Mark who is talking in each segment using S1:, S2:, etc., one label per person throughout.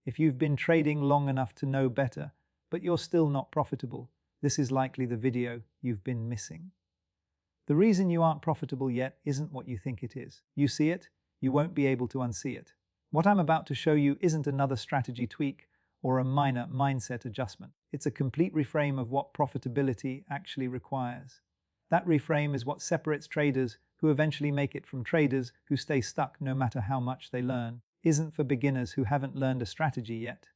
S1: If you've been trading long enough to know better, but you're still not profitable, this is likely the video you've been missing. The reason you aren't profitable yet isn't what you think it is. You see it, you won't be able to unsee it. What I'm about to show you isn't another strategy tweak or a minor mindset adjustment. It's a complete reframe of what profitability actually requires. That reframe is what separates traders who eventually make it from traders who stay stuck no matter how much they learn. Isn't for beginners who haven't learned a strategy yet.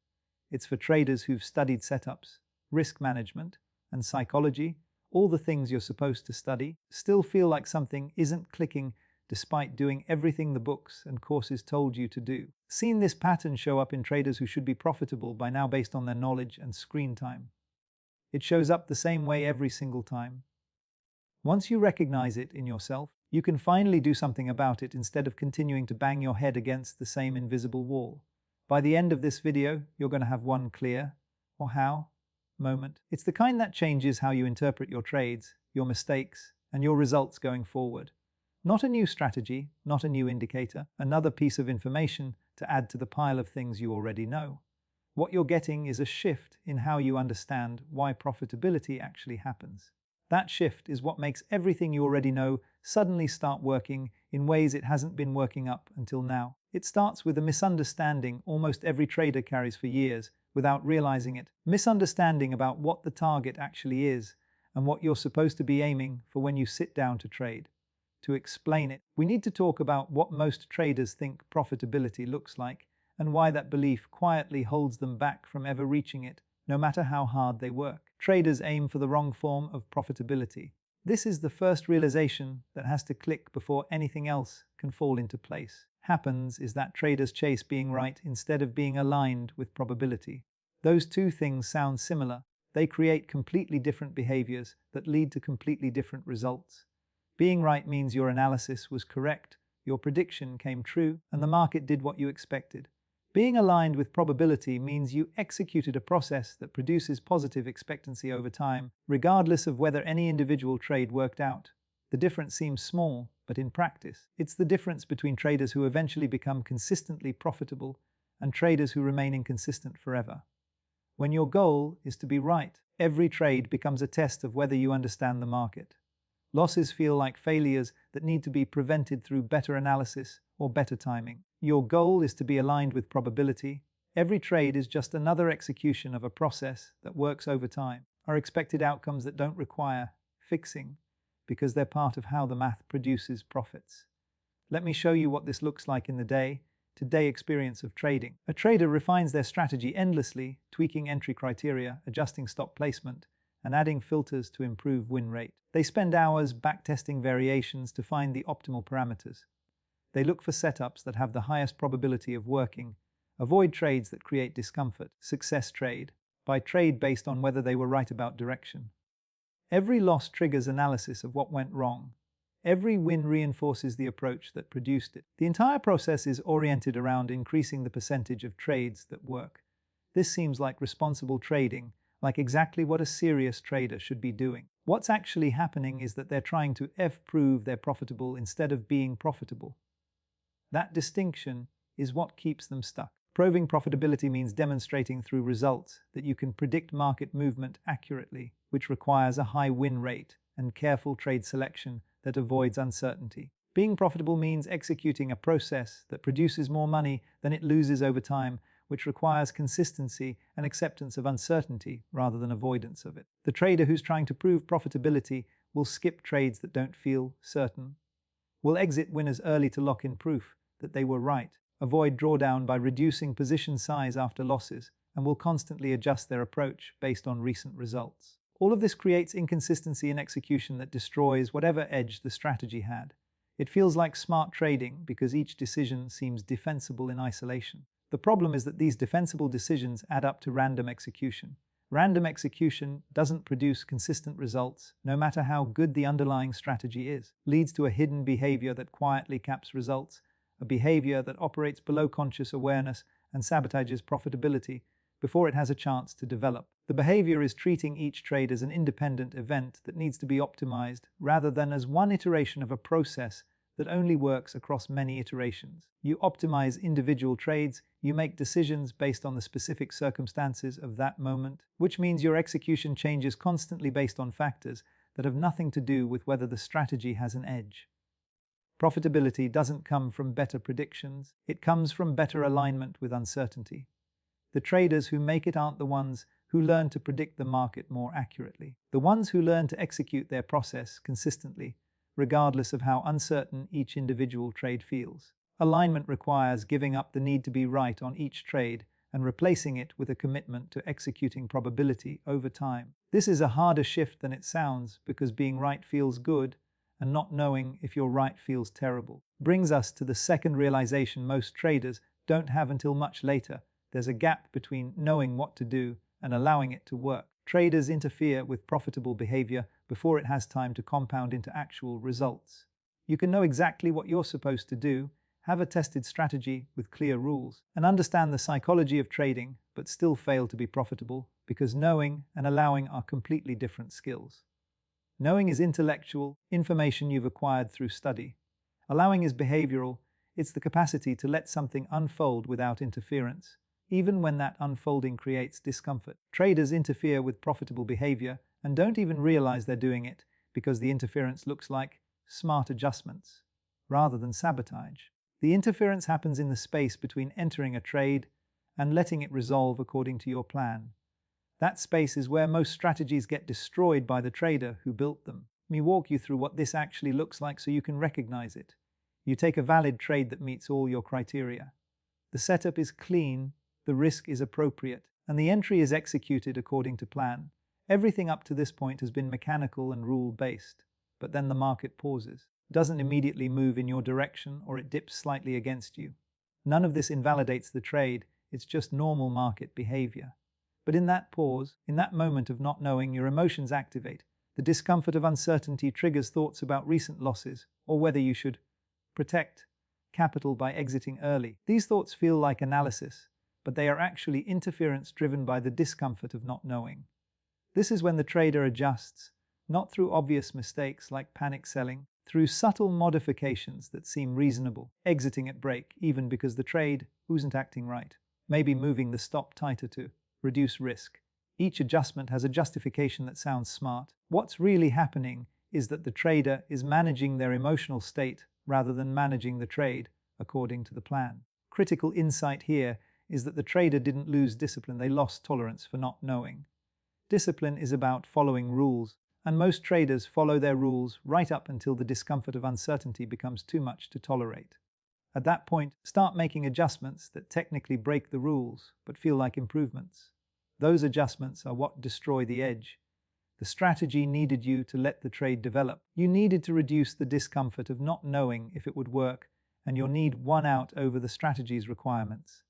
S1: It's for traders who've studied setups, risk management, and psychology, all the things you're supposed to study, still feel like something isn't clicking despite doing everything the books and courses told you to do. Seen this pattern show up in traders who should be profitable by now based on their knowledge and screen time. It shows up the same way every single time. Once you recognize it in yourself, you can finally do something about it instead of continuing to bang your head against the same invisible wall. By the end of this video, you're going to have one clear, or how, moment. It's the kind that changes how you interpret your trades, your mistakes, and your results going forward. Not a new strategy, not a new indicator, another piece of information to add to the pile of things you already know. What you're getting is a shift in how you understand why profitability actually happens. That shift is what makes everything you already know suddenly start working in ways it hasn't been working up until now. It starts with a misunderstanding almost every trader carries for years without realizing it. Misunderstanding about what the target actually is and what you're supposed to be aiming for when you sit down to trade. To explain it, we need to talk about what most traders think profitability looks like and why that belief quietly holds them back from ever reaching it, no matter how hard they work. Traders aim for the wrong form of profitability. This is the first realization that has to click before anything else can fall into place. Happens is that traders chase being right instead of being aligned with probability. Those two things sound similar. They create completely different behaviors that lead to completely different results. Being right means your analysis was correct, your prediction came true, and the market did what you expected. Being aligned with probability means you executed a process that produces positive expectancy over time, regardless of whether any individual trade worked out. The difference seems small, but in practice, it's the difference between traders who eventually become consistently profitable and traders who remain inconsistent forever. When your goal is to be right, every trade becomes a test of whether you understand the market. Losses feel like failures that need to be prevented through better analysis or better timing. Your goal is to be aligned with probability. Every trade is just another execution of a process that works over time. Are expected outcomes that don't require fixing because they're part of how the math produces profits. Let me show you what this looks like in the day-to-day experience of trading. A trader refines their strategy endlessly, tweaking entry criteria, adjusting stop placement, and adding filters to improve win rate. They spend hours backtesting variations to find the optimal parameters. They look for setups that have the highest probability of working, avoid trades that create discomfort, success trade, by trade based on whether they were right about direction. Every loss triggers analysis of what went wrong. Every win reinforces the approach that produced it. The entire process is oriented around increasing the percentage of trades that work. This seems like responsible trading, like exactly what a serious trader should be doing. What's actually happening is that they're trying to prove they're profitable instead of being profitable. That distinction is what keeps them stuck. Proving profitability means demonstrating through results that you can predict market movement accurately, which requires a high win rate and careful trade selection that avoids uncertainty. Being profitable means executing a process that produces more money than it loses over time, which requires consistency and acceptance of uncertainty rather than avoidance of it. The trader who's trying to prove profitability will skip trades that don't feel certain, will exit winners early to lock in proof that they were right, avoid drawdown by reducing position size after losses, and will constantly adjust their approach based on recent results. All of this creates inconsistency in execution that destroys whatever edge the strategy had. It feels like smart trading because each decision seems defensible in isolation. The problem is that these defensible decisions add up to random execution. Random execution doesn't produce consistent results, no matter how good the underlying strategy is. Leads to a hidden behavior that quietly caps results, a behavior that operates below conscious awareness and sabotages profitability before it has a chance to develop. The behavior is treating each trade as an independent event that needs to be optimized rather than as one iteration of a process that only works across many iterations. You optimize individual trades, you make decisions based on the specific circumstances of that moment, which means your execution changes constantly based on factors that have nothing to do with whether the strategy has an edge. Profitability doesn't come from better predictions, it comes from better alignment with uncertainty. The traders who make it aren't the ones who learn to predict the market more accurately. The ones who learn to execute their process consistently, regardless of how uncertain each individual trade feels. Alignment requires giving up the need to be right on each trade and replacing it with a commitment to executing probability over time. This is a harder shift than it sounds because being right feels good and not knowing if you're right feels terrible. Brings us to the second realization most traders don't have until much later. There's a gap between knowing what to do and allowing it to work. Traders interfere with profitable behavior before it has time to compound into actual results. You can know exactly what you're supposed to do, have a tested strategy with clear rules, and understand the psychology of trading, but still fail to be profitable because knowing and allowing are completely different skills. Knowing is intellectual, information you've acquired through study. Allowing is behavioral, it's the capacity to let something unfold without interference, even when that unfolding creates discomfort. Traders interfere with profitable behavior and don't even realize they're doing it because the interference looks like smart adjustments rather than sabotage. The interference happens in the space between entering a trade and letting it resolve according to your plan. That space is where most strategies get destroyed by the trader who built them. Let me walk you through what this actually looks like so you can recognize it. You take a valid trade that meets all your criteria. The setup is clean, the risk is appropriate, and the entry is executed according to plan. Everything up to this point has been mechanical and rule-based, but then the market pauses. It doesn't immediately move in your direction or it dips slightly against you. None of this invalidates the trade, it's just normal market behavior. But in that pause, in that moment of not knowing, your emotions activate. The discomfort of uncertainty triggers thoughts about recent losses or whether you should protect capital by exiting early. These thoughts feel like analysis, but they are actually interference driven by the discomfort of not knowing. This is when the trader adjusts, not through obvious mistakes like panic selling, through subtle modifications that seem reasonable, exiting at break even because the trade isn't acting right, maybe moving the stop tighter to reduce risk. Each adjustment has a justification that sounds smart. What's really happening is that the trader is managing their emotional state rather than managing the trade according to the plan. Critical insight here is that the trader didn't lose discipline, they lost tolerance for not knowing. Discipline is about following rules, and most traders follow their rules right up until the discomfort of uncertainty becomes too much to tolerate. At that point, start making adjustments that technically break the rules, but feel like improvements. Those adjustments are what destroy the edge. The strategy needed you to let the trade develop. You needed to reduce the discomfort of not knowing if it would work, and your need won out over the strategy's requirements.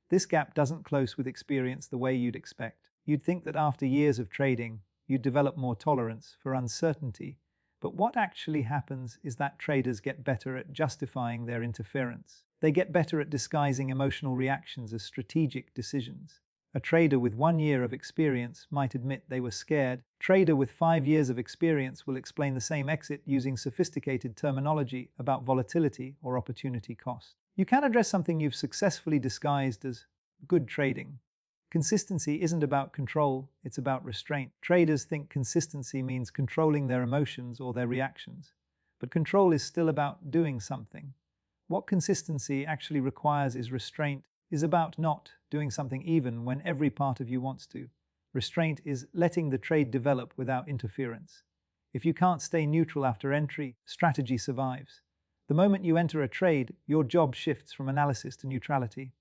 S1: This gap doesn't close with experience the way you'd expect. You'd think that after years of trading, you'd develop more tolerance for uncertainty. But what actually happens is that traders get better at justifying their interference. They get better at disguising emotional reactions as strategic decisions. A trader with 1 year of experience might admit they were scared. A trader with 5 years of experience will explain the same exit using sophisticated terminology about volatility or opportunity cost. You can address something you've successfully disguised as good trading. Consistency isn't about control, it's about restraint. Traders think consistency means controlling their emotions or their reactions, but control is still about doing something. What consistency actually requires is restraint, is about not doing something even when every part of you wants to. Restraint is letting the trade develop without interference. If you can't stay neutral after entry, strategy survives. The moment you enter a trade, your job shifts from analysis to neutrality.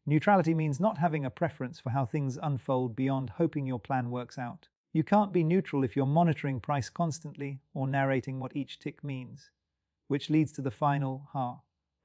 S1: Neutrality means not having a preference for how things unfold beyond hoping your plan works out. You can't be neutral if you're monitoring price constantly or narrating what each tick means, which leads to the final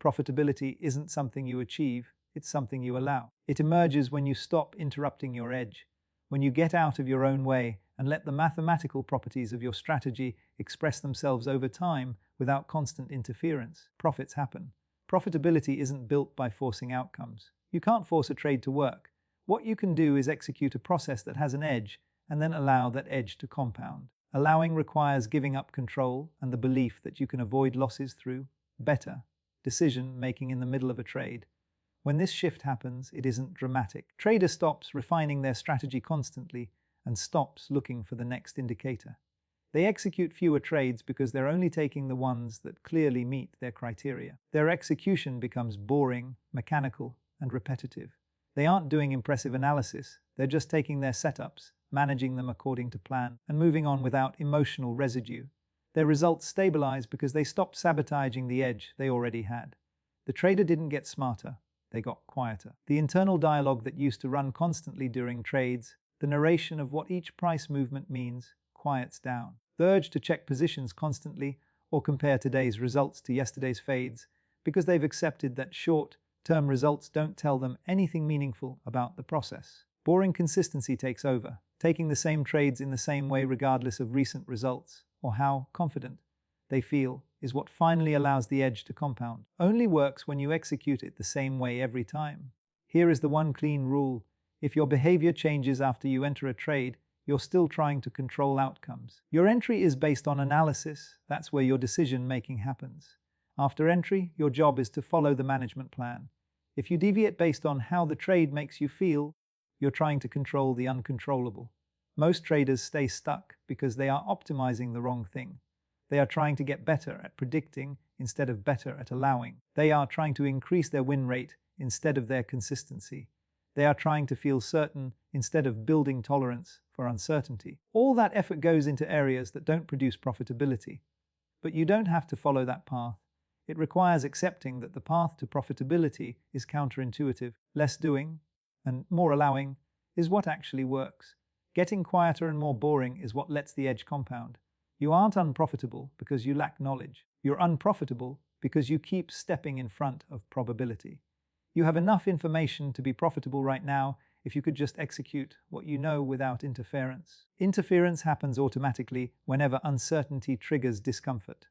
S1: profitability isn't something you achieve, it's something you allow. It emerges when you stop interrupting your edge, when you get out of your own way and let the mathematical properties of your strategy express themselves over time without constant interference. Profits happen. Profitability isn't built by forcing outcomes. You can't force a trade to work. What you can do is execute a process that has an edge and then allow that edge to compound. Allowing requires giving up control and the belief that you can avoid losses through better decision-making in the middle of a trade. When this shift happens, it isn't dramatic. Trader stops refining their strategy constantly and stops looking for the next indicator. They execute fewer trades because they're only taking the ones that clearly meet their criteria. Their execution becomes boring, mechanical, and repetitive. They aren't doing impressive analysis, they're just taking their setups, managing them according to plan, and moving on without emotional residue. Their results stabilize because they stopped sabotaging the edge they already had. The trader didn't get smarter, they got quieter. The internal dialogue that used to run constantly during trades, the narration of what each price movement means, quiets down. The urge to check positions constantly or compare today's results to yesterday's fades because they've accepted that short-term results don't tell them anything meaningful about the process. Boring consistency takes over, taking the same trades in the same way regardless of recent results or how confident they feel is what finally allows the edge to compound. Only works when you execute it the same way every time. Here is the one clean rule. If your behavior changes after you enter a trade, you're still trying to control outcomes. Your entry is based on analysis, that's where your decision-making happens. After entry, your job is to follow the management plan. If you deviate based on how the trade makes you feel, you're trying to control the uncontrollable. Most traders stay stuck because they are optimizing the wrong thing. They are trying to get better at predicting instead of better at allowing. They are trying to increase their win rate instead of their consistency. They are trying to feel certain instead of building tolerance for uncertainty. All that effort goes into areas that don't produce profitability. But you don't have to follow that path. It requires accepting that the path to profitability is counterintuitive. Less doing and more allowing is what actually works. Getting quieter and more boring is what lets the edge compound. You aren't unprofitable because you lack knowledge. You're unprofitable because you keep stepping in front of probability. You have enough information to be profitable right now if you could just execute what you know without interference. Interference happens automatically whenever uncertainty triggers discomfort.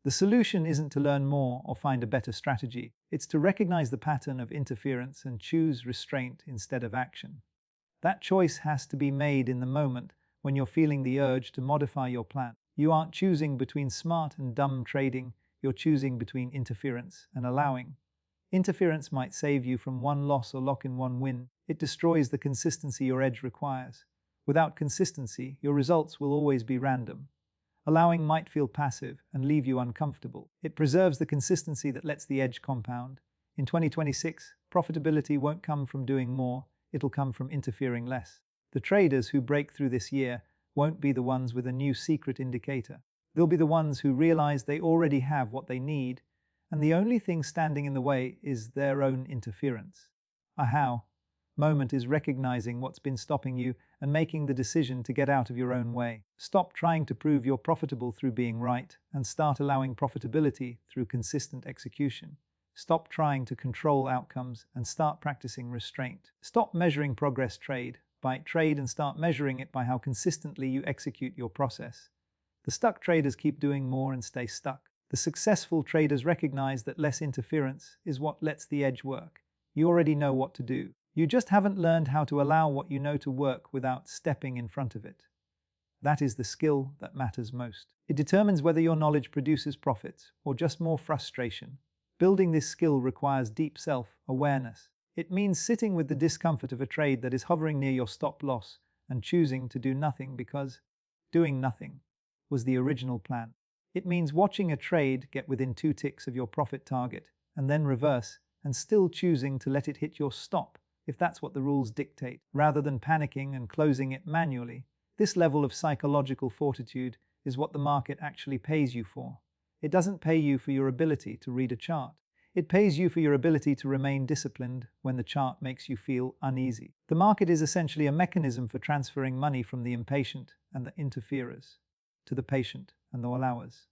S1: The solution isn't to learn more or find a better strategy. It's to recognize the pattern of interference and choose restraint instead of action. That choice has to be made in the moment when you're feeling the urge to modify your plan. You aren't choosing between smart and dumb trading, you're choosing between interference and allowing. Interference might save you from one loss or lock in one win. It destroys the consistency your edge requires. Without consistency, your results will always be random. Allowing might feel passive and leave you uncomfortable. It preserves the consistency that lets the edge compound. In 2026, profitability won't come from doing more, it'll come from interfering less. The traders who break through this year won't be the ones with a new secret indicator. They'll be the ones who realize they already have what they need, and the only thing standing in the way is their own interference. A how moment is recognizing what's been stopping you and making the decision to get out of your own way. Stop trying to prove you're profitable through being right and start allowing profitability through consistent execution. Stop trying to control outcomes and start practicing restraint. Stop measuring progress trade by trade and start measuring it by how consistently you execute your process. The stuck traders keep doing more and stay stuck. The successful traders recognize that less interference is what lets the edge work. You already know what to do. You just haven't learned how to allow what you know to work without stepping in front of it. That is the skill that matters most. It determines whether your knowledge produces profits or just more frustration. Building this skill requires deep self-awareness. It means sitting with the discomfort of a trade that is hovering near your stop loss and choosing to do nothing because doing nothing was the original plan. It means watching a trade get within 2 ticks of your profit target and then reverse and still choosing to let it hit your stop if that's what the rules dictate, rather than panicking and closing it manually. This level of psychological fortitude is what the market actually pays you for. It doesn't pay you for your ability to read a chart. It pays you for your ability to remain disciplined when the chart makes you feel uneasy. The market is essentially a mechanism for transferring money from the impatient and the interferers to the patient and the allowers.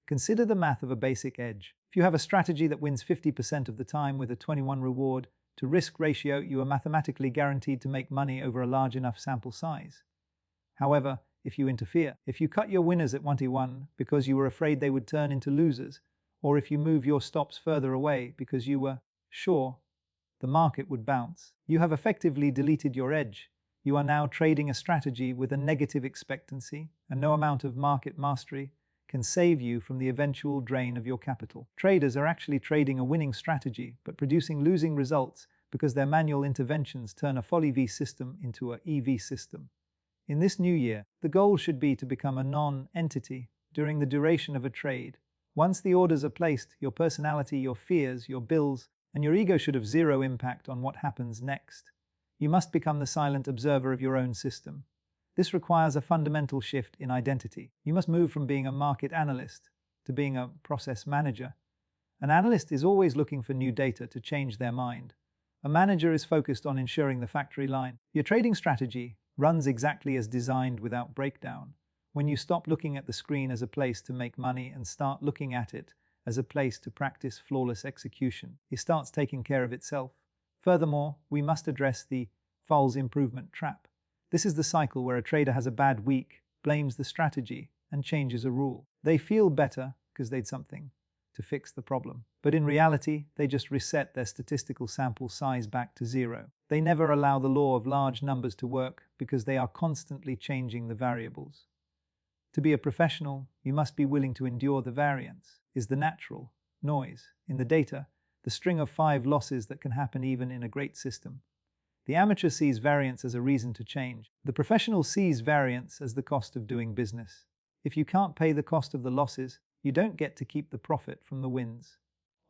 S1: Consider the math of a basic edge. If you have a strategy that wins 50% of the time with a 21 reward to risk ratio, you are mathematically guaranteed to make money over a large enough sample size. However, if you interfere, if you cut your winners at 1-1 because you were afraid they would turn into losers, or if you move your stops further away because you were sure the market would bounce, you have effectively deleted your edge. You are now trading a strategy with a negative expectancy, and no amount of market mastery can save you from the eventual drain of your capital. Traders are actually trading a winning strategy, but producing losing results because their manual interventions turn a folly V system into a EV system. In this new year, the goal should be to become a non-entity during the duration of a trade. Once the orders are placed, your personality, your fears, your bills, and your ego should have zero impact on what happens next. You must become the silent observer of your own system. This requires a fundamental shift in identity. You must move from being a market analyst to being a process manager. An analyst is always looking for new data to change their mind. A manager is focused on ensuring the factory line. Your trading strategy runs exactly as designed without breakdown. When you stop looking at the screen as a place to make money and start looking at it as a place to practice flawless execution, it starts taking care of itself. Furthermore, we must address the false improvement trap. This is the cycle where a trader has a bad week, blames the strategy, and changes a rule. They feel better because they did something to fix the problem. But in reality, they just reset their statistical sample size back to zero. They never allow the law of large numbers to work because they are constantly changing the variables. To be a professional, you must be willing to endure the variance, is the natural noise in the data, the string of 5 losses that can happen even in a great system. The amateur sees variance as a reason to change. The professional sees variance as the cost of doing business. If you can't pay the cost of the losses, you don't get to keep the profit from the wins.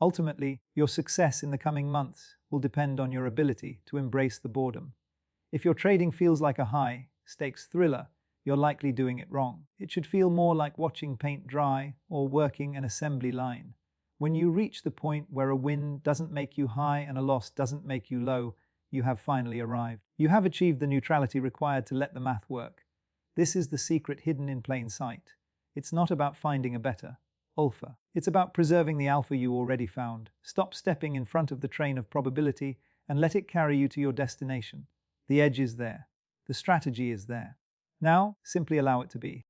S1: Ultimately, your success in the coming months will depend on your ability to embrace the boredom. If your trading feels like a high-stakes thriller, you're likely doing it wrong. It should feel more like watching paint dry or working an assembly line. When you reach the point where a win doesn't make you high and a loss doesn't make you low, you have finally arrived. You have achieved the neutrality required to let the math work. This is the secret hidden in plain sight. It's not about finding a better alpha. It's about preserving the alpha you already found. Stop stepping in front of the train of probability and let it carry you to your destination. The edge is there. The strategy is there. Now, simply allow it to be.